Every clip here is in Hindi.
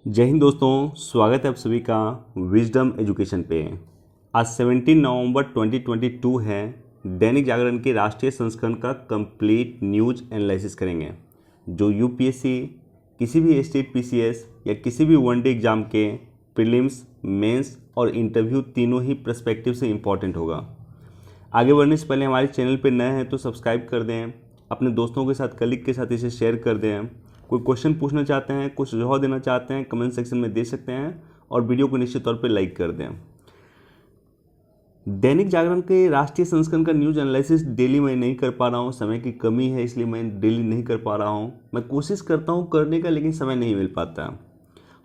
जय हिंद दोस्तों, स्वागत है आप सभी का विजडम एजुकेशन पे। आज 17 नवंबर 2022 है। दैनिक जागरण के राष्ट्रीय संस्करण का कंप्लीट न्यूज एनालिसिस करेंगे, जो यूपीएससी, किसी भी स्टेट पीसीएस या किसी भी वनडे एग्जाम के प्रीलिम्स, मेंस और इंटरव्यू तीनों ही पर्सपेक्टिव से इम्पॉर्टेंट होगा। आगे बढ़ने से पहले हमारे चैनल पर नए हैं तो सब्सक्राइब कर दें, अपने दोस्तों के साथ, कलीग के साथ इसे शेयर कर दें। कोई क्वेश्चन पूछना चाहते हैं, कुछ सुझाव देना चाहते हैं, कमेंट सेक्शन में दे सकते हैं और वीडियो को निश्चित तौर पर लाइक कर दें। दैनिक जागरण के राष्ट्रीय संस्करण का न्यूज एनालिसिस डेली मैं नहीं कर पा रहा हूँ, समय की कमी है, इसलिए मैं डेली नहीं कर पा रहा हूँ। मैं कोशिश करता हूँ करने का, लेकिन समय नहीं मिल पाता।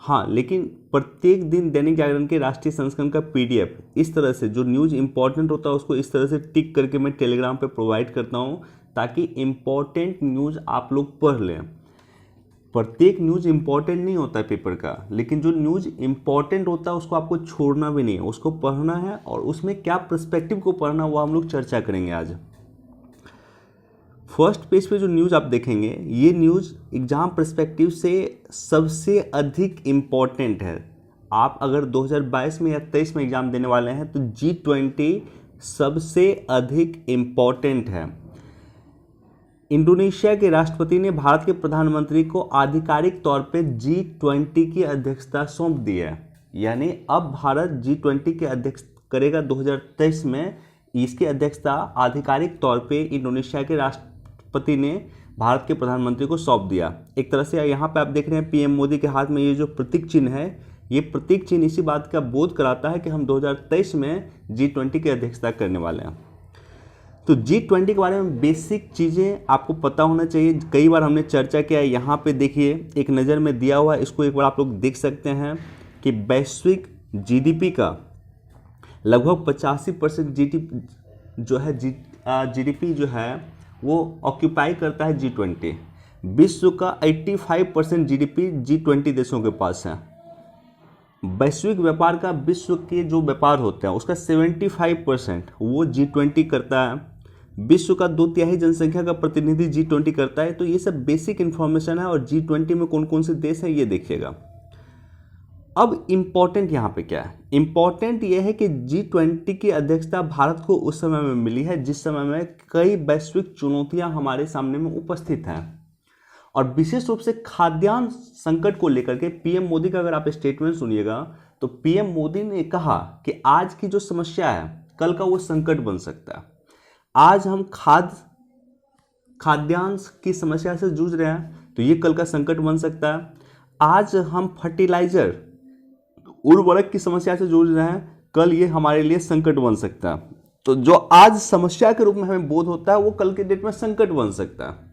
हाँ, लेकिन प्रत्येक दिन दैनिक जागरण के राष्ट्रीय संस्करण का पीडीएफ इस तरह से, जो न्यूज़ इंपॉर्टेंट होता है उसको इस तरह से टिक करके मैं टेलीग्राम पे प्रोवाइड करता हूँ, ताकि इम्पॉर्टेंट न्यूज़ आप लोग पढ़ लें। प्रत्येक न्यूज़ इंपॉर्टेंट नहीं होता है पेपर का, लेकिन जो न्यूज़ इंपॉर्टेंट होता है उसको आपको छोड़ना भी नहीं है, उसको पढ़ना है। और उसमें क्या पर्सपेक्टिव को पढ़ना, वो हम लोग चर्चा करेंगे आज। फर्स्ट पेज पे जो न्यूज़ आप देखेंगे, ये न्यूज़ एग्जाम पर्सपेक्टिव से सबसे अधिक इम्पॉर्टेंट है। आप अगर 2022 में या 23 में एग्जाम देने वाले हैं तो G20 सबसे अधिक इम्पॉर्टेंट है। इंडोनेशिया के राष्ट्रपति ने भारत के प्रधानमंत्री को आधिकारिक तौर पे G20 की अध्यक्षता सौंप दी है। यानी अब भारत G20 की अध्यक्ष करेगा 2023 में। इसकी अध्यक्षता आधिकारिक तौर पे इंडोनेशिया के राष्ट्रपति ने भारत के प्रधानमंत्री को सौंप दिया। एक तरह से यहाँ पे आप देख रहे हैं पीएम मोदी के हाथ में ये जो प्रतीक चिन्ह है, ये प्रतीक चिन्ह इसी बात का बोध कराता है कि हम 2023 में G20 की अध्यक्षता करने वाले हैं। तो G20 के बारे में बेसिक चीज़ें आपको पता होना चाहिए। कई बार हमने चर्चा किया है। यहाँ पे देखिए, एक नज़र में दिया हुआ है, इसको एक बार आप लोग देख सकते हैं कि वैश्विक जीडीपी का लगभग 85% जीडीपी जो है वो ऑक्यूपाई करता है G20। विश्व का 85% जीडीपी G20 देशों के पास है। वैश्विक व्यापार का, विश्व के जो व्यापार होते हैं उसका 75% वो G20 करता है। विश्व का 2/3 जनसंख्या का प्रतिनिधि G20 करता है। तो ये सब बेसिक इंफॉर्मेशन है। और G20 में कौन कौन से देश हैं ये देखिएगा। अब इम्पॉर्टेंट यहाँ पे क्या है? इम्पॉर्टेंट ये है कि G20 की अध्यक्षता भारत को उस समय में मिली है जिस समय में कई वैश्विक चुनौतियां हमारे सामने में उपस्थित हैं। और विशेष रूप से खाद्यान्न संकट को लेकर के पीएम मोदी का अगर आप स्टेटमेंट सुनिएगा, तो पीएम मोदी ने कहा कि आज की जो समस्या है कल का वो संकट बन सकता है। आज हम खाद्यान्न की समस्या से जूझ रहे हैं तो ये कल का संकट बन सकता है। आज हम फर्टिलाइजर, उर्वरक की समस्या से जूझ रहे हैं, कल ये हमारे लिए संकट बन सकता है। तो जो आज समस्या के रूप में हमें बोध होता है वो कल के डेट में संकट बन सकता है।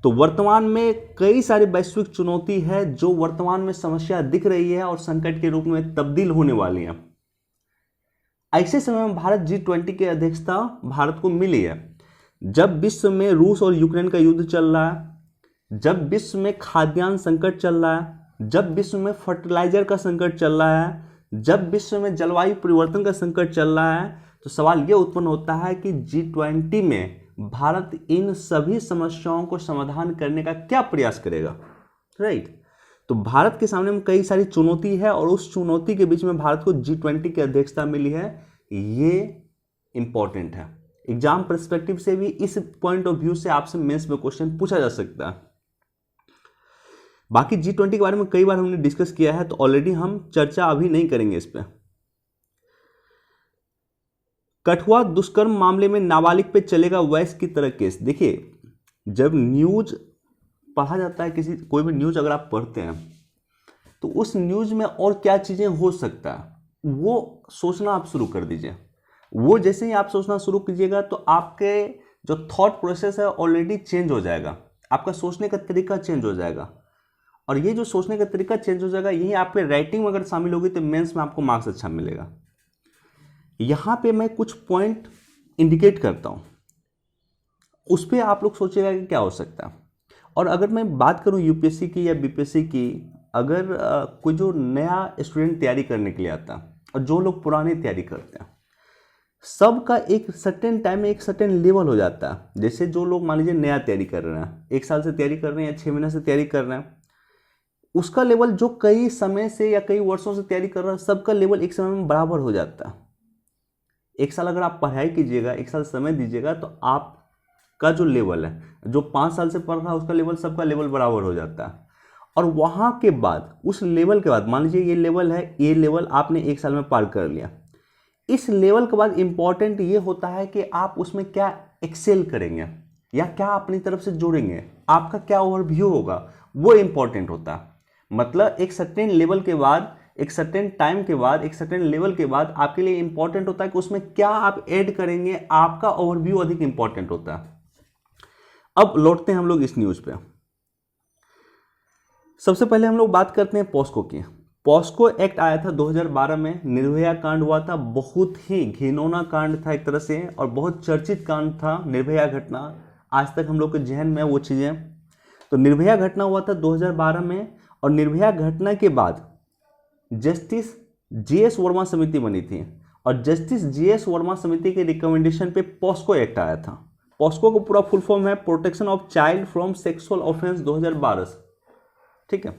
तो वर्तमान में कई सारी वैश्विक चुनौती है जो वर्तमान में समस्या दिख रही है और संकट के रूप में तब्दील होने वाली है। ऐसे समय में भारत G20 की अध्यक्षता भारत को मिली है जब विश्व में रूस और यूक्रेन का युद्ध चल रहा है, जब विश्व में खाद्यान्न संकट चल रहा है, जब विश्व में फर्टिलाइजर का संकट चल रहा है, जब विश्व में जलवायु परिवर्तन का संकट चल रहा है। तो सवाल यह उत्पन्न होता है कि G20 में भारत इन सभी समस्याओं को समाधान करने का क्या प्रयास करेगा, राइट? तो भारत के सामने में कई सारी चुनौती है और उस चुनौती के बीच में भारत को G20 की अध्यक्षता मिली है। ये इंपॉर्टेंट है। एग्जाम पर्सपेक्टिव से भी इस पॉइंट ऑफ व्यू से आपसे मेंस में क्वेश्चन पूछा जा सकता है। बाकी G20 के बारे में कई बार हमने डिस्कस किया है, तो ऑलरेडी हम चर्चा अभी नहीं करेंगे इस पे। कठुआ दुष्कर्म मामले में नाबालिग पे चलेगा वैस की तरह केस। देखिए, जब न्यूज पढ़ा जाता है, कोई भी न्यूज अगर आप पढ़ते हैं तो उस न्यूज में और क्या चीजें हो सकता है वो सोचना आप शुरू कर दीजिए। वो जैसे ही आप सोचना शुरू कीजिएगा तो आपके जो थॉट प्रोसेस है ऑलरेडी चेंज हो जाएगा, आपका सोचने का तरीका चेंज हो जाएगा। और ये जो सोचने का तरीका चेंज हो जाएगा, यही आपके राइटिंग में अगर शामिल होगी तो मेंस में आपको मार्क्स अच्छा मिलेगा। यहाँ पे मैं कुछ पॉइंट इंडिकेट करता हूँ, उस पर आप लोग सोचिएगा कि क्या हो सकता है। और अगर मैं बात करूँ यूपीएससी की या बीपीएससी की, अगर कोई जो नया स्टूडेंट तैयारी करने के लिए आता है और जो लोग पुरानी तैयारी करते हैं, सबका एक सर्टेन टाइम में एक सर्टेन लेवल हो जाता है। जैसे जो लोग मान लीजिए नया तैयारी कर रहे हैं, 1 साल से तैयारी कर रहे हैं या 6 महीने से तैयारी कर रहे हैं, उसका लेवल जो कई समय से या कई वर्षों से तैयारी कर रहा है सबका लेवल एक समय में बराबर हो जाता है। एक साल अगर आप पढ़ाई कीजिएगा, एक साल समय दीजिएगा, तो आपका जो लेवल है, जो 5 साल से पढ़ रहा है उसका लेवल, सबका लेवल बराबर हो जाता है। और वहाँ के बाद, उस लेवल के बाद, मान लीजिए ये लेवल है, ये लेवल आपने एक साल में पार कर लिया। इस लेवल के बाद इंपॉर्टेंट ये होता है कि आप उसमें क्या एक्सेल करेंगे या क्या अपनी तरफ से जोड़ेंगे, आपका क्या ओवरव्यू होगा, वो इंपॉर्टेंट होता है। मतलब एक सर्टेन लेवल के बाद, एक सर्टेन टाइम के बाद, एक सर्टेन लेवल के बाद आपके लिए इंपॉर्टेंट होता है कि उसमें क्या आप ऐड करेंगे, आपका ओवरव्यू अधिक इंपॉर्टेंट होता है। अब लौटते हैं हम लोग इस न्यूज़ पे। सबसे पहले हम लोग बात करते हैं पॉस्को की। पॉस्को एक्ट आया था 2012 में, निर्भया कांड हुआ था, बहुत ही घिनौना कांड था एक तरह से, और बहुत चर्चित कांड था निर्भया घटना, आज तक हम लोग के जहन में वो चीज़ें। तो निर्भया घटना हुआ था 2012 में, और निर्भया घटना के बाद जस्टिस जीएस वर्मा समिति बनी थी, और जस्टिस जीएस वर्मा समिति के रिकमेंडेशन पे पॉस्को एक्ट आया था। पॉस्को का पूरा फुल फॉर्म है protection of child from sexual offence 2012, ठीक है।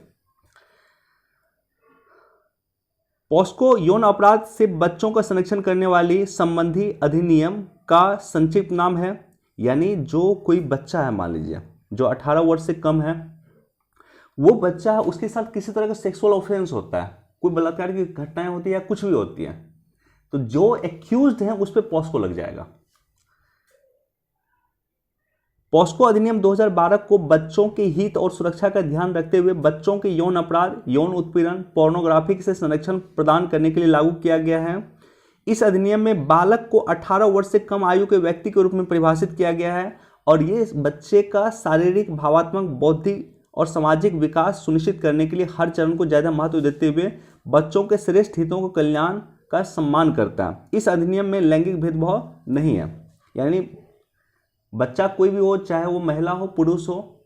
पॉस्को यौन अपराध से बच्चों का संरक्षण करने वाली संबंधी अधिनियम का संक्षिप्त नाम है। यानी जो कोई बच्चा है, मान लीजिए जो 18 वर्ष से कम है, वो बच्चा, उसके साथ किसी तरह का सेक्सुअल ऑफेंस होता है, कोई बलात्कार की घटनाएं होती है या कुछ भी होती है, तो जो एक्यूज्ड है उस पर पॉस्को लग जाएगा। पॉस्को अधिनियम 2012 को बच्चों के हित और सुरक्षा का ध्यान रखते हुए बच्चों के यौन अपराध, यौन उत्पीड़न, पोर्नोग्राफी से संरक्षण प्रदान करने के लिए लागू किया गया है। इस अधिनियम में बालक को 18 वर्ष से कम आयु के व्यक्ति के रूप में परिभाषित किया गया है, और ये बच्चे का शारीरिक, भावात्मक, बौद्धिक और सामाजिक विकास सुनिश्चित करने के लिए हर चरण को ज़्यादा महत्व देते हुए बच्चों के श्रेष्ठ हितों को कल्याण का सम्मान करता है। इस अधिनियम में लैंगिक भेदभाव नहीं है, यानी बच्चा कोई भी हो, चाहे वो महिला हो, पुरुष हो,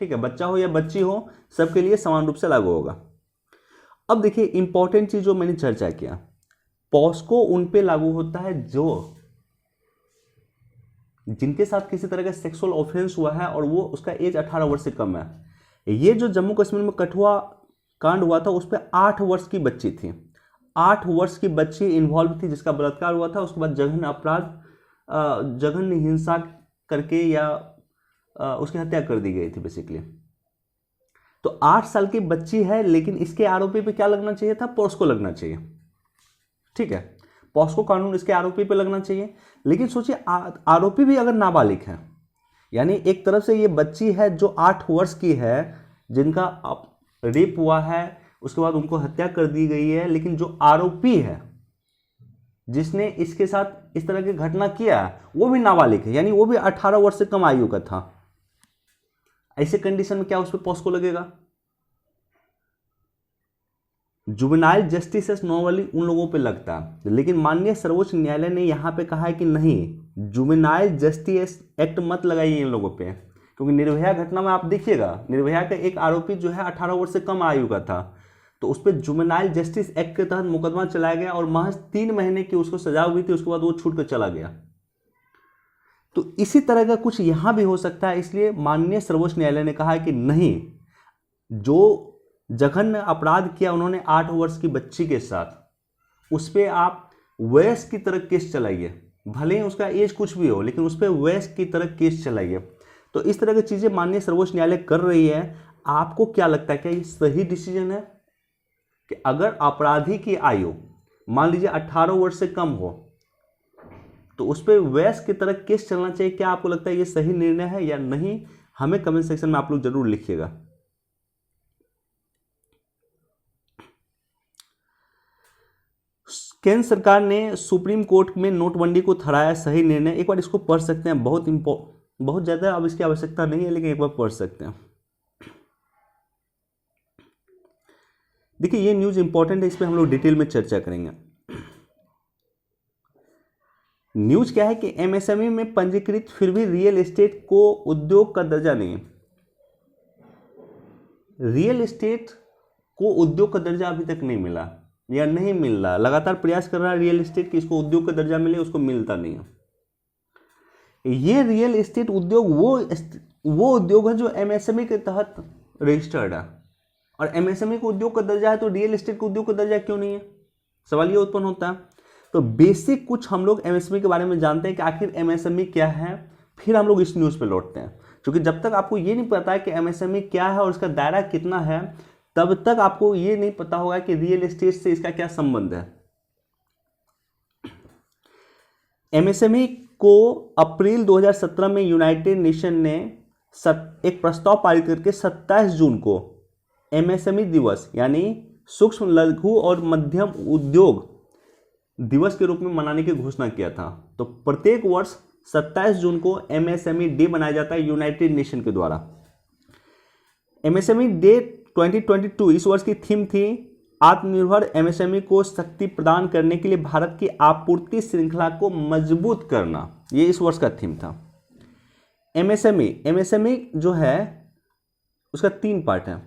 ठीक है, बच्चा हो या बच्ची हो, सबके लिए समान रूप से लागू होगा। अब देखिए इंपॉर्टेंट चीज जो मैंने चर्चा किया, पॉस्को उन पे लागू होता है जो जिनके साथ किसी तरह का सेक्सुअल ऑफेंस हुआ है और वो उसका एज 18 वर्ष से कम है। ये जो जम्मू कश्मीर में कठुआ कांड हुआ था, उस पर 8 वर्ष की बच्ची थी, 8 वर्ष की बच्ची इन्वॉल्व थी, जिसका बलात्कार हुआ था। उसके बाद जघन्य अपराध, जघन्य हिंसा करके या उसकी हत्या कर दी गई थी बेसिकली। तो 8 साल की बच्ची है, लेकिन इसके आरोपी पे क्या लगना चाहिए था? पॉस्को लगना चाहिए, ठीक है, पॉस्को कानून इसके आरोपी पे लगना चाहिए। लेकिन सोचिए आरोपी भी अगर नाबालिग है, यानी एक तरफ से ये बच्ची है जो 8 वर्ष की है, जिनका रेप हुआ है, उसके बाद उनको हत्या कर दी गई है, लेकिन जो आरोपी है जिसने इसके साथ इस तरह की घटना किया वो भी नाबालिग है, यानी वो भी 18 वर्ष से कम आयु का था। ऐसे कंडीशन में क्या उस पर पॉस्को लगेगा? जुवेनाइल जस्टिस नॉर्मली उन लोगों पे लगता है, लेकिन माननीय सर्वोच्च न्यायालय ने यहां पे कहा है कि नहीं, जुवेनाइल जस्टिस एक्ट मत लगाइए इन लोगों पे, क्योंकि निर्भया घटना में आप देखिएगा, निर्भया का एक आरोपी जो है 18 वर्ष से कम आयु का था, तो उस पर जुवेनाइल जस्टिस एक्ट के तहत मुकदमा चलाया गया और महज 3 महीने की उसको सजा हुई थी, उसके बाद वो छूट कर चला गया। तो इसी तरह का कुछ यहां भी हो सकता है, इसलिए माननीय सर्वोच्च न्यायालय ने कहा है कि नहीं, जो जघन्य अपराध किया उन्होंने 8 वर्ष की बच्ची के साथ, उस पर आप वयस्क की तरह केस चलाइए, भले ही उसका एज कुछ भी हो, लेकिन उस पर वयस्क की तरह केस चलाइए। तो इस तरह की चीजें माननीय सर्वोच्च न्यायालय कर रही है। आपको क्या लगता है, क्या ये सही डिसीजन है कि अगर अपराधी की आयु मान लीजिए 18 वर्ष से कम हो तो उस पर वयस्क की तरह केस चलना चाहिए? क्या आपको लगता है ये सही निर्णय है या नहीं? हमें कमेंट सेक्शन में आप लोग जरूर लिखिएगा। केंद्र सरकार ने सुप्रीम कोर्ट में नोटबंदी को ठहराया सही निर्णय। एक बार इसको पढ़ सकते हैं, बहुत ज़्यादा अब इसकी आवश्यकता नहीं है, लेकिन एक बार पढ़ सकते हैं। देखिए ये न्यूज़ इंपॉर्टेंट है, इस पर हम लोग डिटेल में चर्चा करेंगे। न्यूज़ क्या है कि एमएसएमई में पंजीकृत फिर भी रियल एस्टेट को उद्योग का दर्जा नहीं है। रियल एस्टेट को उद्योग का दर्जा अभी तक नहीं मिला या नहीं मिल रहा, लगातार प्रयास कर रहा है रियल एस्टेट कि इसको उद्योग का दर्जा मिले, उसको मिलता नहीं है। ये रियल एस्टेट उद्योग वो उद्योग है जो एमएसएमई के तहत रजिस्टर्ड है। और एमएसएमई को उद्योग का दर्जा है तो रियल एस्टेट को उद्योग का दर्जा क्यों नहीं है? सवाल ये उत्पन्न होता है। तो बेसिक कुछ हम लोग एमएसएमई के बारे में जानते हैं कि आखिर एमएसएमई क्या है, फिर हम लोग इस न्यूज़ पे लौटते हैं। क्योंकि जब तक आपको ये नहीं पता है कि एमएसएमई क्या है और उसका दायरा कितना है, तब तक आपको ये नहीं पता होगा कि रियल एस्टेट से इसका क्या संबंध है। एमएसएमई को अप्रैल 2017 में यूनाइटेड नेशन ने एक प्रस्ताव पारित करके 27 जून को एमएसएमई दिवस यानी सूक्ष्म लघु और मध्यम उद्योग दिवस के रूप में मनाने की घोषणा किया था। तो प्रत्येक वर्ष 27 जून को एमएसएमई डे मनाया जाता है यूनाइटेड नेशन के द्वारा। एमएसएमई डे 2022 इस वर्ष की थीम थी आत्मनिर्भर एमएसएमई को शक्ति प्रदान करने के लिए भारत की आपूर्ति श्रृंखला को मजबूत करना, ये इस वर्ष का थीम था। एमएसएमई जो है उसका 3 पार्ट है,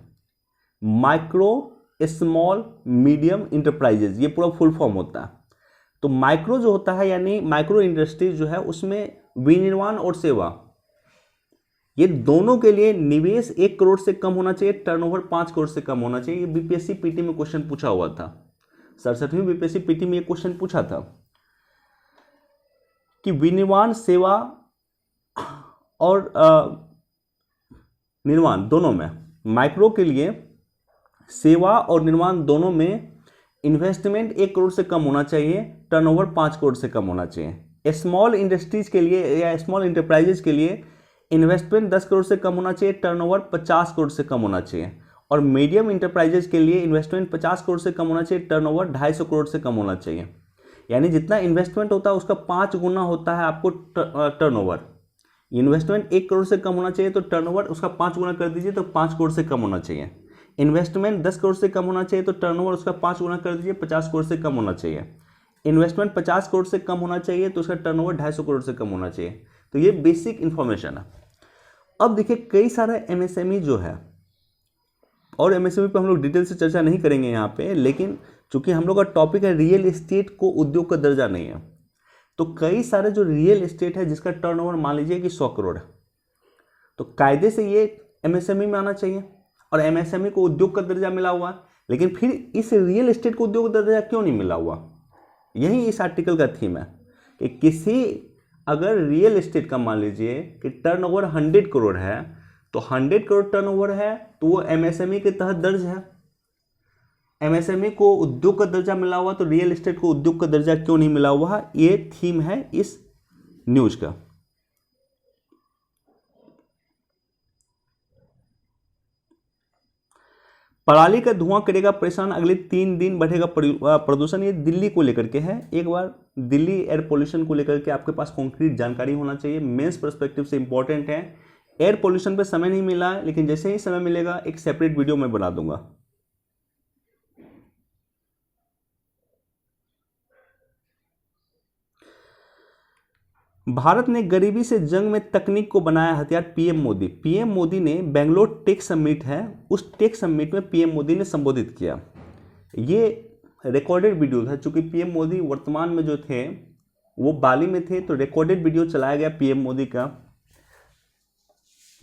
माइक्रो, स्मॉल, मीडियम इंटरप्राइजेज, ये पूरा फुल फॉर्म होता है। तो माइक्रो जो होता है यानी माइक्रो इंडस्ट्रीज जो है उसमें विनिर्माण और सेवा, ये दोनों के लिए निवेश 1 करोड़ से कम होना चाहिए, टर्नओवर 5 करोड़ से कम होना चाहिए। बीपीएससी पीटी में क्वेश्चन पूछा हुआ था, 67वीं बीपीएससी पीटी में ये क्वेश्चन पूछा था कि विनिर्माण, सेवा और निर्माण दोनों में, माइक्रो के लिए सेवा और निर्माण दोनों में इन्वेस्टमेंट 1 करोड़ से कम होना चाहिए, टर्नओवर 5 करोड़ से कम होना चाहिए। स्मॉल इंडस्ट्रीज के लिए या स्मॉल इंटरप्राइजेज के लिए इन्वेस्टमेंट 10 करोड़ से कम होना चाहिए, टर्नओवर 50 करोड़ से कम होना चाहिए। और मीडियम इंटरप्राइजेज के लिए इन्वेस्टमेंट 50 करोड़ से कम होना चाहिए, टर्नओवर 250 करोड़ से कम होना चाहिए। यानी जितना इन्वेस्टमेंट होता है उसका 5 गुना होता है आपको टर्नओवर। इन्वेस्टमेंट 1 करोड़ से कम होना चाहिए तो टर्नओवर उसका 5 गुना कर दीजिए तो 5 करोड़ से कम होना चाहिए। इन्वेस्टमेंट 10 करोड़ से कम होना चाहिए तो टर्नओवर उसका 5 गुना कर दीजिए, 50 करोड़ से कम होना चाहिए। इन्वेस्टमेंट 50 करोड़ से कम होना चाहिए तो उसका टर्नओवर 250 करोड़ से कम होना चाहिए। तो ये बेसिक इन्फॉर्मेशन है। अब देखिए कई सारे एमएसएमई जो है, और एमएसएमई पे हम लोग डिटेल से चर्चा नहीं करेंगे यहाँ पे, लेकिन चूंकि हम लोग का टॉपिक है रियल एस्टेट को उद्योग का दर्जा नहीं है, तो कई सारे जो रियल एस्टेट है जिसका टर्नओवर मान लीजिए कि 100 करोड़ है, तो कायदे से ये एमएसएमई में आना चाहिए और एमएसएमई को उद्योग का दर्जा मिला हुआ है। लेकिन फिर इस रियल एस्टेट को उद्योग का दर्जा क्यों नहीं मिला हुआ? यही इस आर्टिकल का थीम है कि किसी अगर रियल एस्टेट का मान लीजिए कि टर्नओवर 100 करोड़ है, तो 100 करोड़ टर्नओवर है तो वो एमएसएमई के तहत दर्ज है। एमएसएमई को उद्योग का दर्जा मिला हुआ तो रियल एस्टेट को उद्योग का दर्जा क्यों नहीं मिला हुआ? ये थीम है इस न्यूज का। पराली का धुआं करेगा परेशान, अगले 3 दिन बढ़ेगा प्रदूषण। ये दिल्ली को लेकर के है। एक बार दिल्ली एयर पोल्यूशन को लेकर के आपके पास कॉन्क्रीट जानकारी होना चाहिए, मेंस पर्सपेक्टिव से इंपॉर्टेंट है। एयर पोल्यूशन पे समय नहीं मिला है, लेकिन जैसे ही समय मिलेगा एक सेपरेट वीडियो मैं बना दूंगा। भारत ने गरीबी से जंग में तकनीक को बनाया हथियार, पीएम मोदी ने बेंगलोर टेक समिट है, उस टेक समिट में पीएम मोदी ने संबोधित किया। ये रिकॉर्डेड वीडियो था, चूंकि पीएम मोदी वर्तमान में जो थे वो बाली में थे, तो रिकॉर्डेड वीडियो चलाया गया पीएम मोदी का।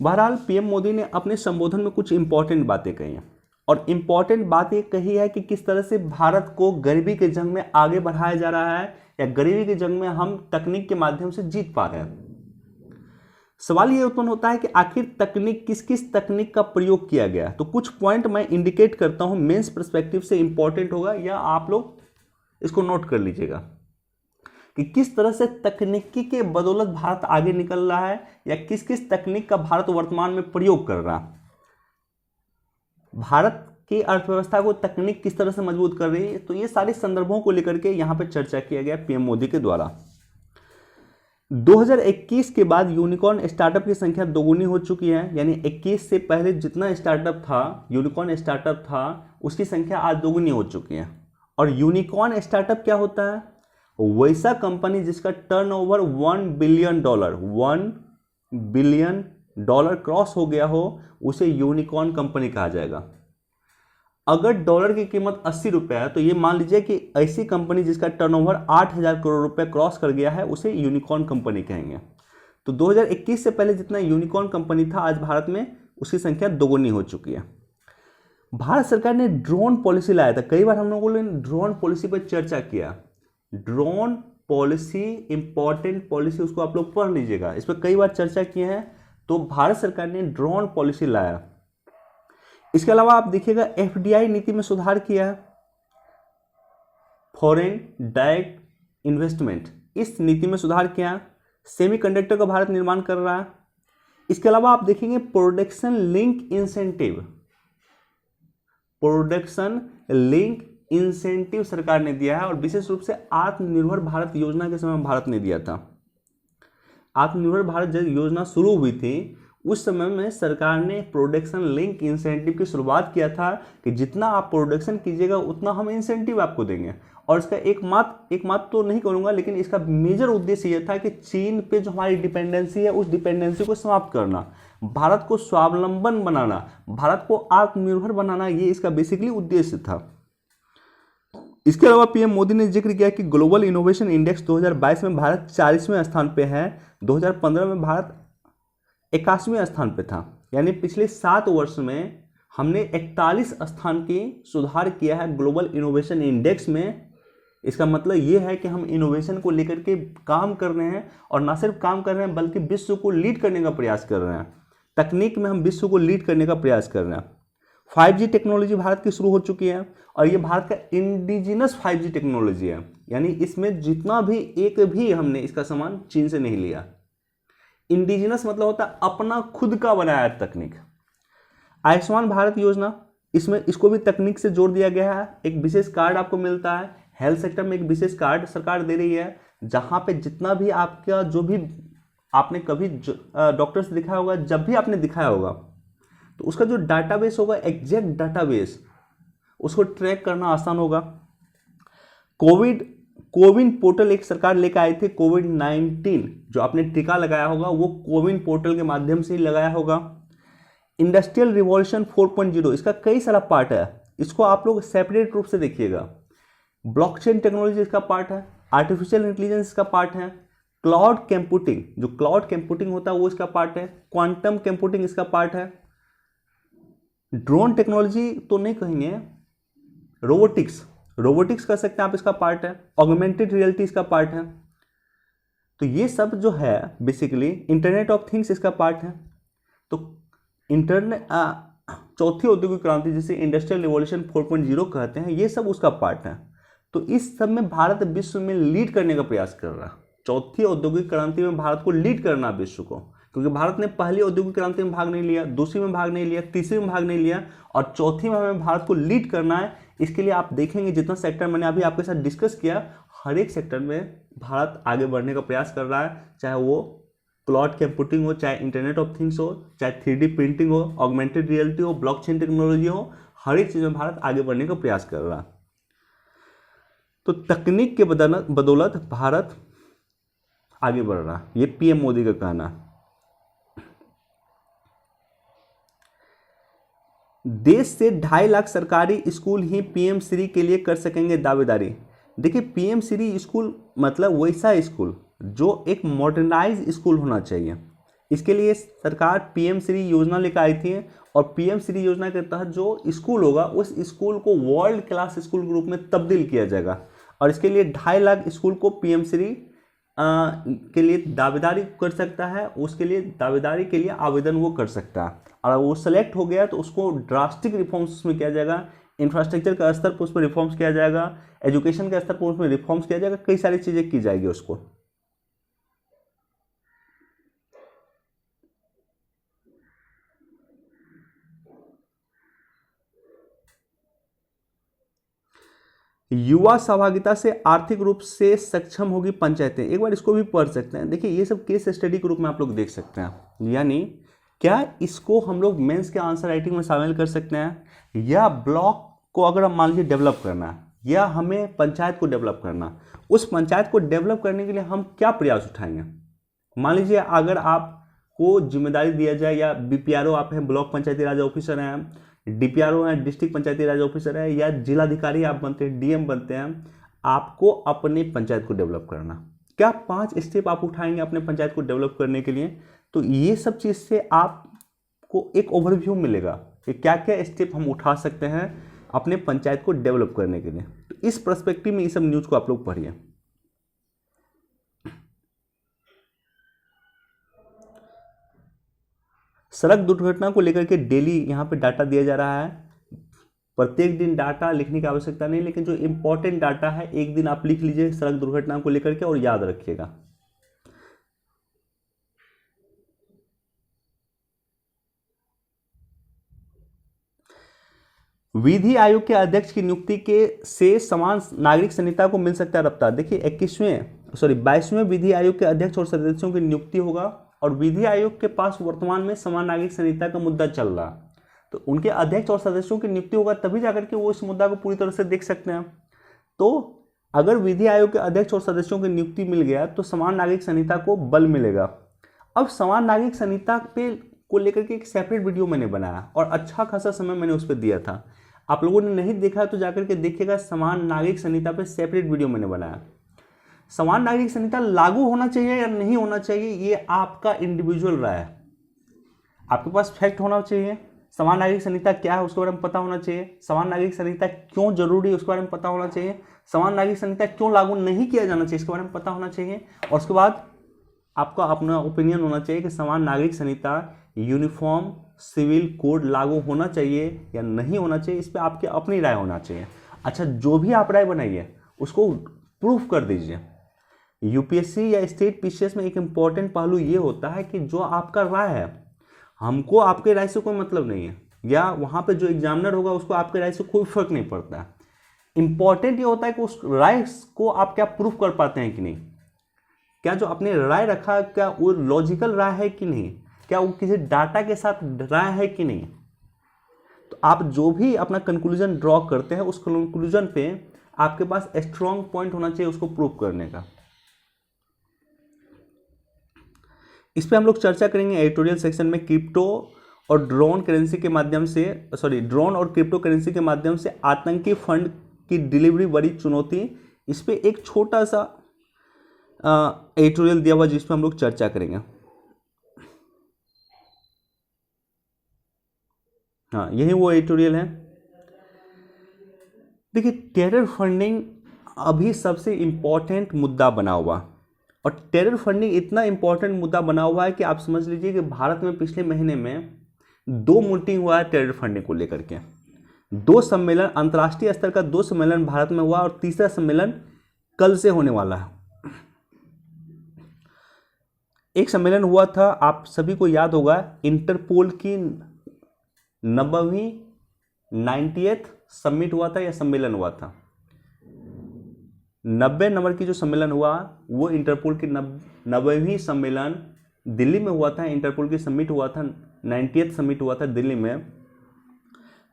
बहरहाल पीएम मोदी ने अपने संबोधन में कुछ इंपॉर्टेंट बातें कही हैं, और इंपॉर्टेंट बात ये कही है कि किस तरह से भारत को गरीबी के जंग में आगे बढ़ाया जा रहा है, या गरीबी की जंग में हम तकनीक के माध्यम से जीत पा रहे हैं। सवाल ये उत्पन्न होता है कि आखिर तकनीक, किस किस तकनीक का प्रयोग किया गया। तो कुछ पॉइंट मैं इंडिकेट करता हूं, मेंस पर्सपेक्टिव से इंपॉर्टेंट होगा, या आप लोग इसको नोट कर लीजिएगा कि किस तरह से तकनीकी के बदौलत भारत आगे निकल रहा है, या किस किस तकनीक का भारत वर्तमान में प्रयोग कर रहा है। भारत की अर्थव्यवस्था को तकनीक किस तरह से मजबूत कर रही है। तो ये सारे संदर्भों को लेकर के यहाँ पे चर्चा किया गया पीएम मोदी के द्वारा। 2021 के बाद यूनिकॉर्न स्टार्टअप की संख्या दोगुनी हो चुकी है, यानी 21 से पहले जितना स्टार्टअप था, यूनिकॉर्न स्टार्टअप था, उसकी संख्या आज दोगुनी हो चुकी है। और यूनिकॉर्न स्टार्टअप क्या होता है? वैसा कंपनी जिसका टर्नओवर $1 बिलियन क्रॉस हो गया हो, उसे यूनिकॉर्न कंपनी कहा जाएगा। अगर डॉलर की कीमत 80 रुपये है, तो ये मान लीजिए कि ऐसी कंपनी जिसका टर्नओवर 8,000 करोड़ रुपए क्रॉस कर गया है, उसे यूनिकॉर्न कंपनी कहेंगे। तो 2021 से पहले जितना यूनिकॉर्न कंपनी था, आज भारत में उसकी संख्या दोगुनी हो चुकी है। भारत सरकार ने ड्रोन पॉलिसी लाया था। कई बार हम लोगों ने ड्रोन पॉलिसी पर चर्चा किया। ड्रोन पॉलिसी इंपॉर्टेंट पॉलिसी, उसको आप लोग पढ़ लीजिएगा, इस पर कई बार चर्चा किए हैं। तो भारत सरकार ने ड्रोन पॉलिसी लाया। इसके अलावा आप देखिएगा एफडीआई नीति में सुधार किया है, फॉरेन डायरेक्ट इन्वेस्टमेंट, इस नीति में सुधार किया। सेमीकंडक्टर का भारत निर्माण कर रहा है। इसके अलावा आप देखेंगे production link incentive, production link incentive सरकार ने दिया है, और विशेष रूप से आत्मनिर्भर भारत योजना के समय भारत ने दिया था। आत्मनिर्भर भारत जब योजना शुरू हुई थी उस समय में सरकार ने प्रोडक्शन लिंक इंसेंटिव की शुरुआत किया था कि जितना आप प्रोडक्शन कीजिएगा उतना हम इंसेंटिव आपको देंगे। और इसका एकमात्र तो नहीं करूंगा, लेकिन इसका मेजर उद्देश्य यह था कि चीन पे जो हमारी डिपेंडेंसी है उस डिपेंडेंसी को समाप्त करना, भारत को स्वावलंबन बनाना, भारत को आत्मनिर्भर बनाना, ये इसका बेसिकली उद्देश्य था। इसके अलावा पीएम मोदी ने जिक्र किया कि ग्लोबल इनोवेशन इंडेक्स 2022 में भारत 40वें स्थान पे है, 2015 में भारत 81वें स्थान पे था। यानी पिछले 7 वर्ष में हमने 41 स्थान की सुधार किया है ग्लोबल इनोवेशन इंडेक्स में। इसका मतलब ये है कि हम इनोवेशन को लेकर के काम कर रहे हैं, और ना सिर्फ काम कर रहे हैं बल्कि विश्व को लीड करने का प्रयास कर रहे हैं। तकनीक में हम विश्व को लीड करने का प्रयास कर रहे हैं। 5G टेक्नोलॉजी भारत की शुरू हो चुकी है, और ये भारत का इंडिजिनस 5G टेक्नोलॉजी है। यानी इसमें जितना भी एक भी हमने इसका सामान चीन से नहीं लिया। इंडिजिनस मतलब होता है अपना खुद का बनाया तकनीक। आयुष्मान भारत योजना, इसमें इसको भी तकनीक से जोड़ दिया गया है। एक विशेष कार्ड आपको मिलता है, हेल्थ सेक्टर में एक विशेष कार्ड सरकार दे रही है, जहां पे जितना भी आपका जो भी आपने कभी डॉक्टर से दिखाया होगा, जब भी आपने दिखाया होगा, तो उसका जो डाटाबेस होगा, एग्जैक्ट डाटाबेस, उसको ट्रैक करना आसान होगा। कोविन पोर्टल एक सरकार लेकर आई थी। कोविड-19 जो आपने टीका लगाया होगा वो कोविन पोर्टल के माध्यम से ही लगाया होगा। इंडस्ट्रियल रिवॉल्यूशन 4.0, इसका कई सारा पार्ट है, इसको आप लोग सेपरेट रूप से देखिएगा। ब्लॉकचेन टेक्नोलॉजी इसका पार्ट है, आर्टिफिशियल इंटेलिजेंस इसका पार्ट है, क्लाउड कंप्यूटिंग, जो क्लाउड कंप्यूटिंग होता है वो इसका पार्ट है, क्वांटम कंप्यूटिंग इसका पार्ट है। ड्रोन टेक्नोलॉजी तो नहीं कहेंगे, रोबोटिक्स कर सकते हैं आप, इसका पार्ट है। ऑगमेंटेड रियलिटी इसका पार्ट है। तो ये सब जो है बेसिकली इंटरनेट ऑफ थिंग्स इसका पार्ट है। तो चौथी औद्योगिक क्रांति जिसे इंडस्ट्रियल रिवॉल्यूशन 4.0 कहते हैं, ये सब उसका पार्ट है। तो इस सब में भारत विश्व में लीड करने का प्रयास कर रहा है। चौथी औद्योगिक क्रांति में भारत को लीड करना है विश्व को, क्योंकि भारत ने पहली औद्योगिक क्रांति में भाग नहीं लिया, दूसरी में भाग नहीं लिया, तीसरी में भाग नहीं लिया, और चौथी में हमें भारत को लीड करना है। इसके लिए आप देखेंगे जितना सेक्टर मैंने अभी आपके साथ डिस्कस किया, हर एक सेक्टर में भारत आगे बढ़ने का प्रयास कर रहा है, चाहे वो क्लाउड कंप्यूटिंग हो, चाहे इंटरनेट ऑफ थिंग्स हो, चाहे 3D प्रिंटिंग हो, ऑगमेंटेड रियलिटी हो, ब्लॉकचेन टेक्नोलॉजी हो, हर एक चीज में भारत आगे बढ़ने का प्रयास कर रहा है। तो तकनीक के बदौलत भारत आगे बढ़ रहा है, ये पीएम मोदी का कहना है। देश से 2.5 लाख सरकारी स्कूल ही पीएम श्री के लिए कर सकेंगे दावेदारी। देखिए, पीएम श्री स्कूल मतलब वैसा स्कूल जो एक मॉडर्नाइज स्कूल होना चाहिए। इसके लिए सरकार पीएम श्री योजना लेकर आई थी, और पीएम श्री योजना के तहत जो स्कूल होगा उस स्कूल को वर्ल्ड क्लास स्कूल के रूप में तब्दील किया जाएगा, और इसके लिए 2.5 लाख स्कूल को पीएम श्री के लिए दावेदारी कर सकता है। उसके लिए दावेदारी के लिए आवेदन वो कर सकता है, और वो सेलेक्ट हो गया तो उसको ड्रास्टिक रिफॉर्म्स उसमें किया जाएगा। इंफ्रास्ट्रक्चर का स्तर पर उसमें रिफॉर्म्स किया जाएगा, एजुकेशन का स्तर पर उसमें रिफॉर्म्स किया जाएगा, कई सारी चीज़ें की जाएगी उसको। युवा सहभागिता से आर्थिक रूप से सक्षम होगी पंचायतें, एक बार इसको भी पढ़ सकते हैं। देखिए, ये सब केस स्टडी के रूप में आप लोग देख सकते हैं। यानी क्या इसको हम लोग मेंस के आंसर राइटिंग में शामिल कर सकते हैं, या ब्लॉक को अगर हम मान लीजिए डेवलप करना है, या हमें पंचायत को डेवलप करना, उस पंचायत को डेवलप करने के लिए हम क्या प्रयास उठाएंगे। मान लीजिए अगर आपको जिम्मेदारी दिया जाए, या बीपीआरओ आप हैं, ब्लॉक पंचायती राज ऑफिसर हैं, डीपीआरओ हैं, डिस्ट्रिक्ट पंचायती राज ऑफिसर है, या जिलाधिकारी आप बनते हैं, डीएम बनते हैं, आपको अपने पंचायत को डेवलप करना, क्या 5 स्टेप आप उठाएंगे अपने पंचायत को डेवलप करने के लिए। तो ये सब चीज़ से आपको एक ओवरव्यू मिलेगा, कि क्या क्या स्टेप हम उठा सकते हैं अपने पंचायत को डेवलप करने के लिए। तो इस पर्सपेक्टिव में ये सब न्यूज़ को आप लोग पढ़िए। सड़क दुर्घटना को लेकर के डेली यहाँ पे डाटा दिया जा रहा है। प्रत्येक दिन डाटा लिखने की आवश्यकता नहीं, लेकिन जो इंपॉर्टेंट डाटा है एक दिन आप लिख लीजिए सड़क दुर्घटना को लेकर के और याद रखिएगा। विधि आयोग के अध्यक्ष की नियुक्ति के से समान नागरिक संहिता को मिल सकता है रफ्तार। देखिए 22वें विधि आयोग के अध्यक्ष और सदस्यों की नियुक्ति होगा और विधि आयोग के पास वर्तमान में समान नागरिक संहिता का मुद्दा चल रहा, तो उनके अध्यक्ष और सदस्यों की नियुक्ति होगा तभी जाकर के वो इस मुद्दा को पूरी तरह से देख सकते हैं। तो अगर विधि आयोग के अध्यक्ष और सदस्यों की नियुक्ति मिल गया तो समान नागरिक संहिता को बल मिलेगा। अब समान नागरिक संहिता पे को लेकर के एक सेपरेट वीडियो मैंने बनाया और अच्छा खासा समय मैंने उस पर दिया था। आप लोगों ने नहीं देखा तो जाकर के देखिएगा, समान नागरिक संहिता पे सेपरेट वीडियो मैंने बनाया। समान नागरिक संहिता लागू होना चाहिए या नहीं होना चाहिए ये आपका इंडिविजुअल राय है। आपके पास फैक्ट होना चाहिए, समान नागरिक संहिता क्या है उसके बारे में पता होना चाहिए, समान नागरिक संहिता क्यों जरूरी है उसके बारे में पता होना चाहिए, समान नागरिक संहिता क्यों लागू नहीं किया जाना चाहिए इसके बारे में पता होना चाहिए, और उसके बाद आपका अपना ओपिनियन होना चाहिए कि समान नागरिक संहिता यूनिफॉर्म सिविल कोड लागू होना चाहिए या नहीं होना चाहिए। इस पर आपकी अपनी राय होना चाहिए। अच्छा, जो भी आप राय बनाइए उसको प्रूफ कर दीजिए। यूपीएससी या स्टेट पीसीएस में एक इंपॉर्टेंट पहलू ये होता है कि जो आपका राय है, हमको आपके राय से कोई मतलब नहीं है, या वहाँ पे जो एग्जामिनर होगा उसको आपके राय से कोई फर्क नहीं पड़ता। इंपॉर्टेंट ये होता है कि उस राय को आप क्या प्रूफ कर पाते हैं कि नहीं, क्या जो आपने राय रखा क्या वो लॉजिकल राय है कि नहीं, क्या वो किसी डाटा के साथ राय है कि नहीं। तो आप जो भी अपना कंक्लूजन ड्रॉ करते हैं उस कंक्लूजन पे आपके पास स्ट्रॉन्ग पॉइंट होना चाहिए उसको प्रूव करने का। इस पे हम लोग चर्चा करेंगे एडिटोरियल सेक्शन में। क्रिप्टो और ड्रोन करेंसी के माध्यम से ड्रोन और क्रिप्टो करेंसी के माध्यम से आतंकी फंड की डिलीवरी बड़ी चुनौती, इस पे एक छोटा सा एडिटोरियल दिया हुआ जिस पे हम लोग चर्चा करेंगे। हाँ, यही वो एडिटोरियल है। देखिए, टेरर फंडिंग अभी सबसे इंपॉर्टेंट मुद्दा बना हुआ, और टेरर फंडिंग इतना इंपॉर्टेंट मुद्दा बना हुआ है कि आप समझ लीजिए कि भारत में पिछले महीने में 2 मीटिंग हुआ है टेरर फंडिंग को लेकर के। 2 सम्मेलन, अंतर्राष्ट्रीय स्तर का 2 सम्मेलन भारत में हुआ और तीसरा सम्मेलन कल से होने वाला है। एक सम्मेलन हुआ था, आप सभी को याद होगा, इंटरपोल की 90th समिट हुआ था या सम्मेलन हुआ था। 90 नंबर की जो सम्मेलन हुआ वो इंटरपोल की 90वीं सम्मेलन दिल्ली में हुआ था। इंटरपोल की समिट हुआ था, 90th समिट हुआ था दिल्ली में,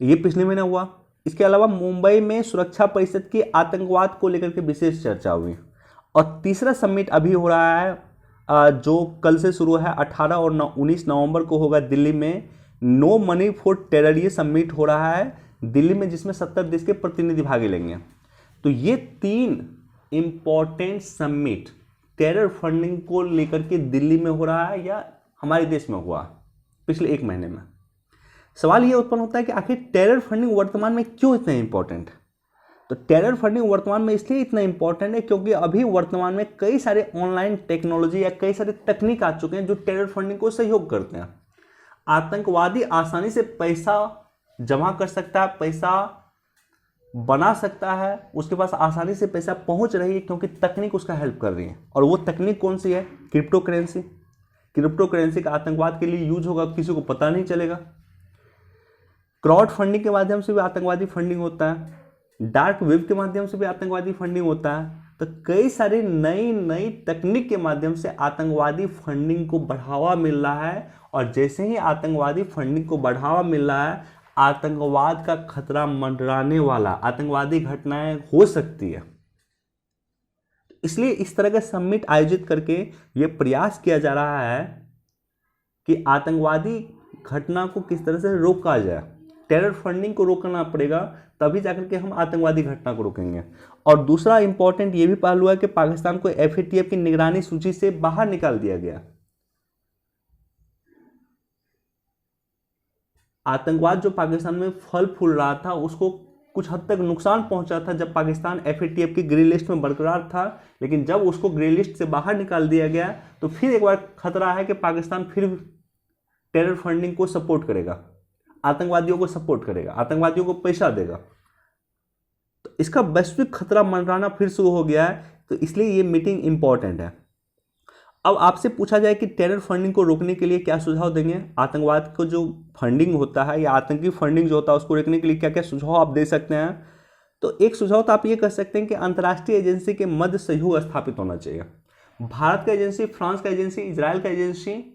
ये पिछले महीने हुआ। इसके अलावा मुंबई में सुरक्षा परिषद की आतंकवाद को लेकर के विशेष चर्चा हुई। और तीसरा समिट अभी हो रहा है जो कल से शुरू है, 18 और 19 नवंबर को होगा दिल्ली में। नो मनी फॉर टेरर ये समिट हो रहा है दिल्ली में, जिसमें 70 देश के प्रतिनिधि भाग लेंगे। तो ये 3 इंपॉर्टेंट समिट टेरर फंडिंग को लेकर के दिल्ली में हो रहा है या हमारे देश में हुआ पिछले 1 महीने में। सवाल ये उत्पन्न होता है कि आखिर टेरर फंडिंग वर्तमान में क्यों इतना इंपॉर्टेंट है। तो टेरर फंडिंग वर्तमान में इसलिए इतना इंपॉर्टेंट है क्योंकि अभी वर्तमान में कई सारे ऑनलाइन टेक्नोलॉजी या कई सारे तकनीक आ चुके हैं जो टेरर फंडिंग को सहयोग करते हैं। आतंकवादी आसानी से पैसा जमा कर सकता है, पैसा बना सकता है, उसके पास आसानी से पैसा पहुंच रही है क्योंकि तकनीक उसका हेल्प कर रही है। और वो तकनीक कौन सी है? Crypto currency. क्रिप्टो करेंसी का आतंकवाद के लिए यूज होगा, किसी को पता नहीं चलेगा। क्राउड फंडिंग के माध्यम से भी आतंकवादी फंडिंग होता है, डार्क वेब के माध्यम से भी आतंकवादी फंडिंग होता है। तो कई सारी नई तकनीक के माध्यम से आतंकवादी फंडिंग को बढ़ावा मिल रहा है। और जैसे ही आतंकवादी फंडिंग को बढ़ावा मिल रहा है, आतंकवाद का खतरा मंडराने वाला, आतंकवादी घटनाएं हो सकती है। इसलिए इस तरह का समिट आयोजित करके यह प्रयास किया जा रहा है कि आतंकवादी घटना को किस तरह से रोका जाए। टेरर फंडिंग को रोकना पड़ेगा, तभी जाकर के हम आतंकवादी घटना को रोकेंगे। और दूसरा इंपॉर्टेंट ये भी पहलू है कि पाकिस्तान को FATF की निगरानी सूची से बाहर निकाल दिया गया। आतंकवाद जो पाकिस्तान में फल फूल रहा था उसको कुछ हद तक नुकसान पहुंचा था जब पाकिस्तान FATF की ग्रे लिस्ट में बरकरार था, लेकिन जब उसको ग्रे लिस्ट से बाहर निकाल दिया गया तो फिर एक बार खतरा है कि पाकिस्तान फिर टेरर फंडिंग को सपोर्ट करेगा, आतंकवादियों को सपोर्ट करेगा, आतंकवादियों को पैसा देगा। तो इसका वैश्विक खतरा मंडराना फिर शुरू हो गया है, तो इसलिए ये मीटिंग इंपॉर्टेंट है। अब आपसे पूछा जाए कि टेरर फंडिंग को रोकने के लिए क्या सुझाव देंगे, आतंकवाद को जो फंडिंग होता है या आतंकी फंडिंग जो होता है उसको रोकने के लिए क्या क्या सुझाव आप दे सकते हैं। तो एक सुझाव तो आप ये कह सकते हैं कि अंतर्राष्ट्रीय एजेंसी के मध्य सहयोग स्थापित होना चाहिए। भारत का एजेंसी, फ्रांस का एजेंसी, इजराइल का एजेंसी,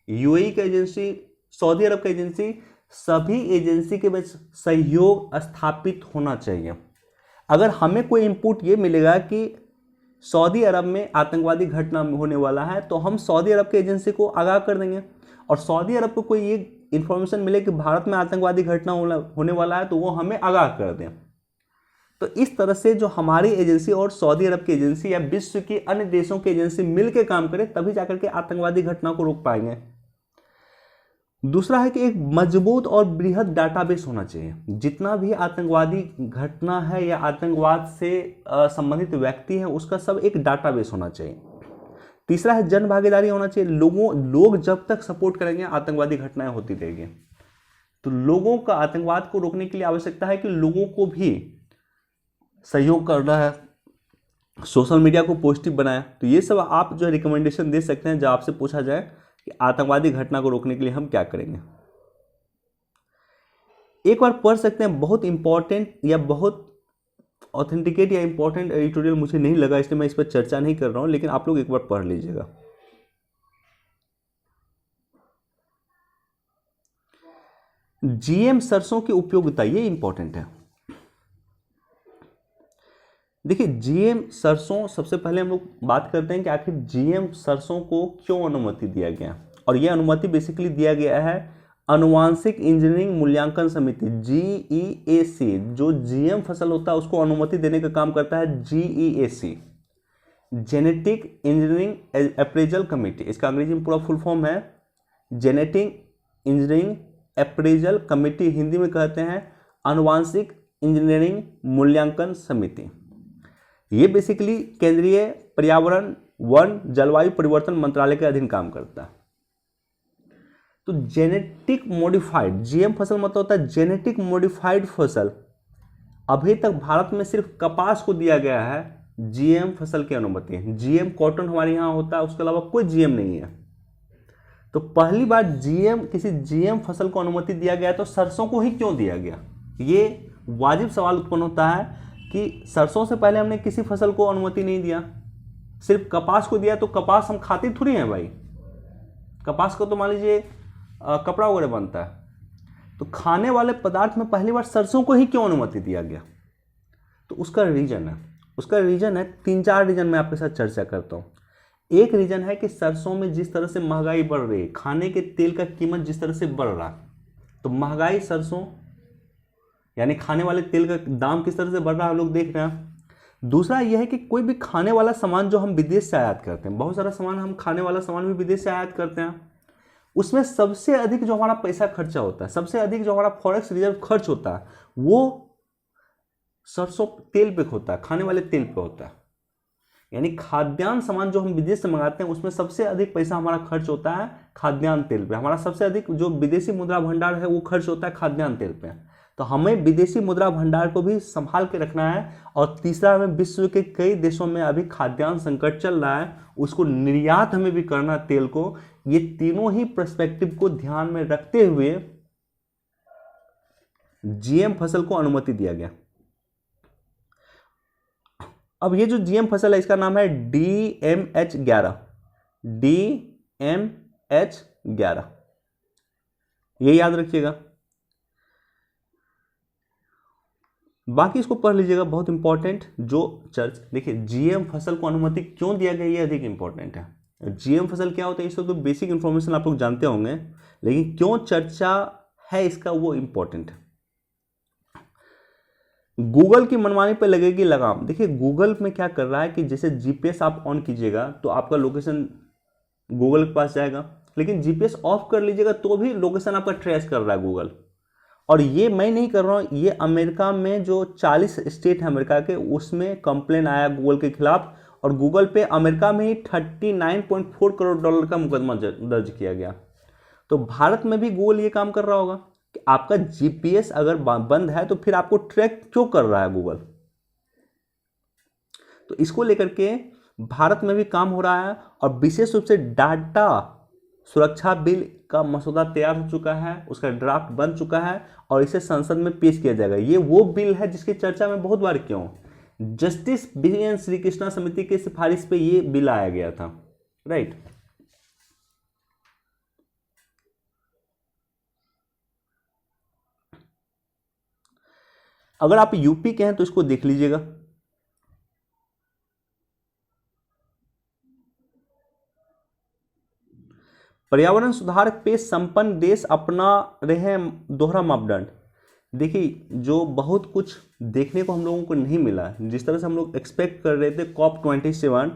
UAE का एजेंसी, सऊदी अरब का एजेंसी, सभी एजेंसी के बीच सहयोग स्थापित होना चाहिए। अगर हमें कोई इनपुट ये मिलेगा कि सऊदी अरब में आतंकवादी घटना होने वाला है तो हम सऊदी अरब के एजेंसी को आगाह कर देंगे, और सऊदी अरब को कोई ये इंफॉर्मेशन मिले कि भारत में आतंकवादी घटना होने वाला है तो वो हमें आगाह कर दें। तो इस तरह से जो हमारी एजेंसी और सऊदी अरब की एजेंसी या विश्व की अन्य देशों की एजेंसी मिलकर काम करे तभी जाकर के आतंकवादी घटना को रोक पाएंगे। दूसरा है कि एक मजबूत और बृहद डाटाबेस होना चाहिए। जितना भी आतंकवादी घटना है या आतंकवाद से संबंधित व्यक्ति है उसका सब एक डाटाबेस होना चाहिए। तीसरा है जन भागीदारी होना चाहिए। लोग जब तक सपोर्ट करेंगे आतंकवादी घटनाएं होती रहेगी। तो लोगों का आतंकवाद को रोकने के लिए आवश्यकता है कि लोगों को भी सहयोग करना है, सोशल मीडिया को पॉजिटिव बनाए। तो ये सब आप जो रिकमेंडेशन दे सकते हैं जब आपसे पूछा जाए कि आतंकवादी घटना को रोकने के लिए हम क्या करेंगे। एक बार पढ़ सकते हैं, बहुत इंपॉर्टेंट या बहुत ऑथेंटिकेट या इंपॉर्टेंट एडिटोरियल मुझे नहीं लगा इसलिए मैं इस पर चर्चा नहीं कर रहा हूं, लेकिन आप लोग एक बार पढ़ लीजिएगा। GM सरसों की उपयोगिता, ये इंपॉर्टेंट है। देखिए GM सरसों, सबसे पहले हम लोग बात करते हैं कि आखिर GM सरसों को क्यों अनुमति दिया गया। और यह अनुमति बेसिकली दिया गया है आनुवांशिक इंजीनियरिंग मूल्यांकन समिति GEAC, जो GM फसल होता है उसको अनुमति देने का काम करता है GEAC, genetic engineering appraisal committee. इसका अंग्रेजी में पूरा फुल फॉर्म है genetic engineering appraisal committee, Hindi में कहते हैं आनुवांशिक इंजीनियरिंग मूल्यांकन समिति। ये बेसिकली केंद्रीय पर्यावरण, वन, जलवायु परिवर्तन मंत्रालय के अधीन काम करता है। तो जेनेटिक मॉडिफाइड GM फसल मतलब होता है जेनेटिक मॉडिफाइड फसल। अभी तक भारत में सिर्फ कपास को दिया गया है GM फसल की अनुमति। GM कॉटन हमारे यहाँ होता है, उसके अलावा कोई GM नहीं है। तो पहली बार किसी GM फसल को अनुमति दिया गया, तो सरसों को ही क्यों दिया गया? ये वाजिब सवाल उत्पन्न होता है कि सरसों से पहले हमने किसी फसल को अनुमति नहीं दिया, सिर्फ कपास को दिया। तो कपास हम खाते थोड़ी हैं भाई, कपास को तो मान लीजिए कपड़ा वगैरह बनता है। तो खाने वाले पदार्थ में पहली बार सरसों को ही क्यों अनुमति दिया गया? तो उसका रीजन है 3-4 रीजन मैं आपके साथ चर्चा करता हूँ। एक रीजन है कि सरसों में जिस तरह से महंगाई बढ़ रही है, खाने के तेल का कीमत जिस तरह से बढ़ रहा है, तो महंगाई सरसों यानी खाने वाले तेल का दाम किस तरह से बढ़ रहा है हम लोग देख रहे हैं। दूसरा यह है कि कोई भी खाने वाला सामान जो हम विदेश से आयात करते हैं, बहुत सारा सामान हम खाने वाला सामान भी विदेश से आयात करते हैं, उसमें सबसे अधिक जो हमारा पैसा खर्चा होता है, सबसे अधिक जो हमारा फॉरेक्स रिजर्व खर्च होता है, वो सरसों तेल पे होता है, खाने वाले तेल पे होता है। यानी खाद्यान्न सामान जो हम विदेश से मंगाते हैं उसमें सबसे अधिक पैसा हमारा खर्च होता है खाद्यान्न तेल पे। हमारा सबसे अधिक जो विदेशी मुद्रा भंडार है वो खर्च होता है खाद्यान्न तेल पे। तो हमें विदेशी मुद्रा भंडार को भी संभाल के रखना है। और तीसरा, हमें विश्व के कई देशों में अभी खाद्यान्न संकट चल रहा है, उसको निर्यात हमें भी करना है तेल को। ये तीनों ही पर्सपेक्टिव को ध्यान में रखते हुए GM फसल को अनुमति दिया गया। अब ये जो GM फसल है इसका नाम है DMH11, DMH11, ये याद रखिएगा। बाकी इसको पढ़ लीजिएगा, बहुत इंपॉर्टेंट जो देखिए GM फसल को अनुमति क्यों दिया गया ये अधिक इंपॉर्टेंट है। GM फसल क्या होता है इसको तो बेसिक इंफॉर्मेशन आप लोग जानते होंगे, लेकिन क्यों चर्चा है इसका वो इंपॉर्टेंट है। गूगल की मनमानी पर लगेगी लगाम। देखिए गूगल में क्या कर रहा है कि जैसे GPS आप ऑन कीजिएगा तो आपका लोकेशन गूगल के पास जाएगा, लेकिन GPS ऑफ कर लीजिएगा तो भी लोकेशन आपका ट्रेस कर रहा है गूगल। और ये मैं नहीं कर रहा हूँ, ये अमेरिका में जो 40 स्टेट है अमेरिका के, उसमें कंप्लेन आया गूगल के खिलाफ, और गूगल पे अमेरिका में ही 39.4 करोड़ डॉलर का मुकदमा दर्ज किया गया। तो भारत में भी गूगल ये काम कर रहा होगा कि आपका जीपीएस अगर बंद है तो फिर आपको ट्रैक क्यों कर रहा है गूगल। तो इसको लेकर के भारत में भी काम हो रहा है, और विशेष रूप से डाटा सुरक्षा बिल का मसौदा तैयार हो चुका है, उसका ड्राफ्ट बन चुका है और इसे संसद में पेश किया जाएगा। ये वो बिल है जिसकी चर्चा मैं बहुत बार किया हूं। Justice BN. श्री कृष्णा समिति की सिफारिश पे ये बिल आया गया था, राइट। अगर आप यूपी के हैं तो इसको देख लीजिएगा। पर्यावरण सुधार पे संपन्न देश अपना रहे हैं दोहरा मापदंड। देखिए, जो बहुत कुछ देखने को हम लोगों को नहीं मिला, जिस तरह से हम लोग एक्सपेक्ट कर रहे थे COP27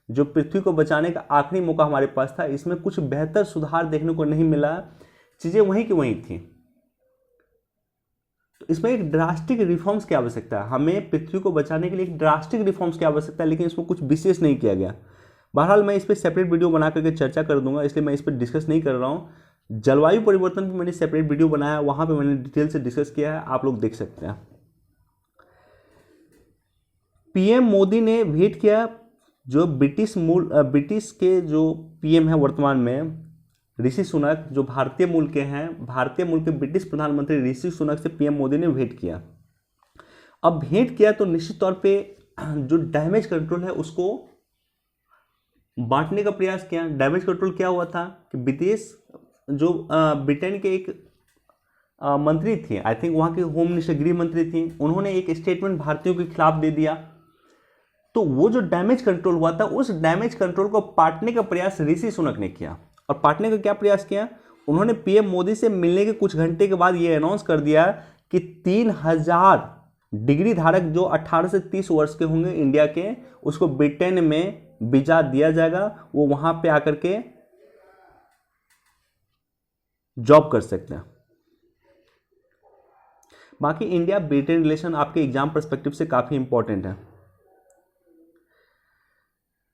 जो पृथ्वी को बचाने का आखिरी मौका हमारे पास था, इसमें कुछ बेहतर सुधार देखने को नहीं मिला, चीज़ें वहीं की वहीं थी। तो इसमें एक ड्रास्टिक रिफॉर्म्स की आवश्यकता है, हमें पृथ्वी को बचाने के लिए एक ड्रास्टिक रिफॉर्म्स की आवश्यकता है, लेकिन इसमें कुछ विशेष नहीं किया गया। बहरहाल मैं इस पर सेपरेट वीडियो बना करके चर्चा कर दूंगा, इसलिए मैं इस पर डिस्कस नहीं कर रहा हूँ। जलवायु परिवर्तन पर मैंने सेपरेट वीडियो बनाया, वहाँ पे मैंने डिटेल से डिस्कस किया है, आप लोग देख सकते हैं। पीएम मोदी ने भेंट किया जो ब्रिटिश के जो पीएम है वर्तमान में, ऋषि सुनक, जो भारतीय मूल के हैं, भारतीय मूल के ब्रिटिश प्रधानमंत्री ऋषि सुनक से पीएम मोदी ने भेंट किया। अब भेंट किया तो निश्चित तौर पे जो डैमेज कंट्रोल है उसको बांटने का प्रयास किया। डैमेज कंट्रोल क्या हुआ था कि विदेश जो ब्रिटेन के एक मंत्री थे, आई थिंक वहाँ के होम मिनिस्टर, गृह मंत्री थी, उन्होंने एक स्टेटमेंट भारतीयों के खिलाफ दे दिया। तो वो जो डैमेज कंट्रोल हुआ था, उस डैमेज कंट्रोल को पाटने का प्रयास ऋषि सुनक ने किया। और पाटने का क्या प्रयास किया, उन्होंने पीएम मोदी से मिलने के कुछ घंटे के बाद ये अनाउंस कर दिया कि 3000 डिग्री धारक जो 18 से 30 वर्ष के होंगे इंडिया के, उसको ब्रिटेन में वीजा दिया जाएगा, वो वहां पे आकर के जॉब कर सकते हैं। बाकी इंडिया ब्रिटेन रिलेशन आपके एग्जाम पर्सपेक्टिव से काफी इंपॉर्टेंट है।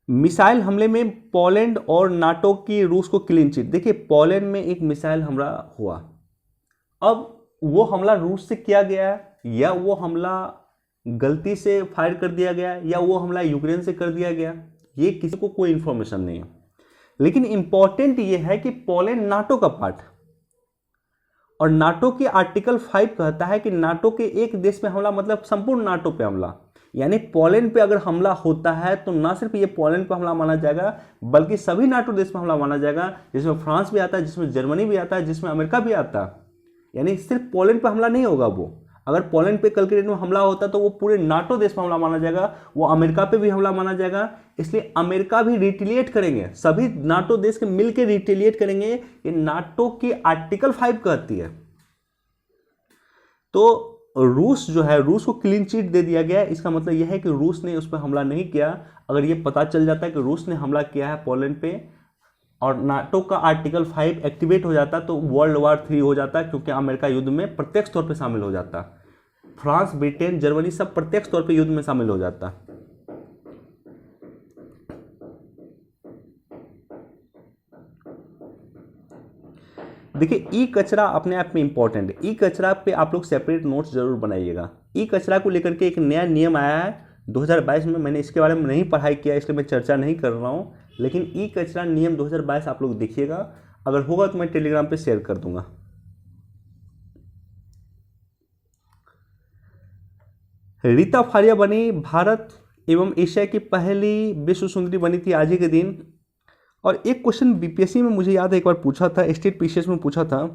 मिसाइल हमले में पोलैंड और नाटो की रूस को क्लीन चिट। देखिए, पोलैंड में एक मिसाइल हमला हुआ, अब वो हमला रूस से किया गया या वो हमला गलती से फायर कर दिया गया या वो हमला यूक्रेन से कर दिया गया, ये किसी को कोई इंफॉर्मेशन नहीं है। लेकिन इंपॉर्टेंट ये है कि पोलैंड नाटो का पार्ट, और नाटो की आर्टिकल 5 कहता है कि नाटो के एक देश पे हमला मतलब संपूर्ण नाटो पे हमला। यानी पोलैंड पे अगर हमला होता है तो ना सिर्फ ये पोलैंड पे हमला माना जाएगा, बल्कि सभी नाटो देश पे हमला माना जाएगा, जिसमें फ्रांस भी आता है, जिसमें जर्मनी भी आता है, जिसमें अमेरिका भी आता है। यानी सिर्फ पोलैंड पे हमला नहीं होगा, वो अगर पोलैंड पे कल के डेट में हमला होता तो वो पूरे नाटो देश पे हमला माना जाएगा, वो अमेरिका पे भी हमला माना जाएगा। इसलिए अमेरिका भी रिटेलिएट करेंगे, सभी नाटो देश के मिलकर रिटेलिएट करेंगे, ये नाटो की आर्टिकल 5 कहती है। तो रूस जो है, रूस को क्लीन चिट दे दिया गया है। इसका मतलब यह है कि रूस ने उस पर हमला नहीं किया। अगर ये पता चल जाता है कि रूस ने हमला किया है पोलैंड पे और नाटो का आर्टिकल 5 एक्टिवेट हो जाता तो वर्ल्ड वॉर 3 हो जाता, क्योंकि अमेरिका युद्ध में प्रत्यक्ष तौर पे शामिल हो जाता, फ्रांस, ब्रिटेन, जर्मनी सब प्रत्यक्ष तौर पे युद्ध में शामिल हो जाता। देखिए, ई कचरा अपने आप में इंपॉर्टेंट है। ई कचरा पे आप लोग सेपरेट नोट्स जरूर बनाइएगा। ई कचरा को लेकर के एक नया नियम आया है 2022 में, मैंने इसके बारे में नहीं पढ़ाई किया इसलिए मैं चर्चा नहीं कर रहा हूँ, लेकिन ई कचरा नियम 2022 आप लोग देखिएगा, अगर होगा तो मैं टेलीग्राम पे शेयर कर दूंगा। रीता फारिया बनी भारत एवं एशिया की पहली विश्व सुंदरी बनी थी आज ही के दिन। और एक क्वेश्चन बीपीएससी में मुझे याद है एक बार पूछा था, स्टेट पीसीएस में पूछा था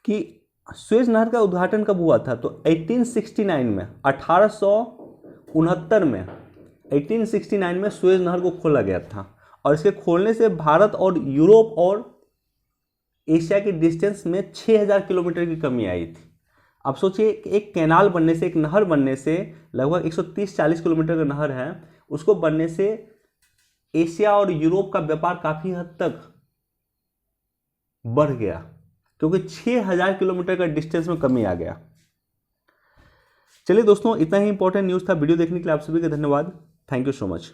कि सुएज नहर का उद्घाटन कब हुआ था, तो 1869 में, 1869 में 1869 में सुएज नहर को खोला गया था। और इसके खोलने से भारत और यूरोप और एशिया की डिस्टेंस में 6000 किलोमीटर की कमी आई थी। अब सोचिए, एक कैनाल बनने से, एक नहर बनने से, लगभग 130-40 किलोमीटर का नहर है, उसको बनने से एशिया और यूरोप का व्यापार काफी हद तक बढ़ गया। क्योंकि 6000 किलोमीटर का डिस्टेंस में कमी आ गया। चलिए दोस्तों, इतना ही इंपॉर्टेंट न्यूज़ था। वीडियो देखने के लिए आप सभी का धन्यवाद। Thank you so much.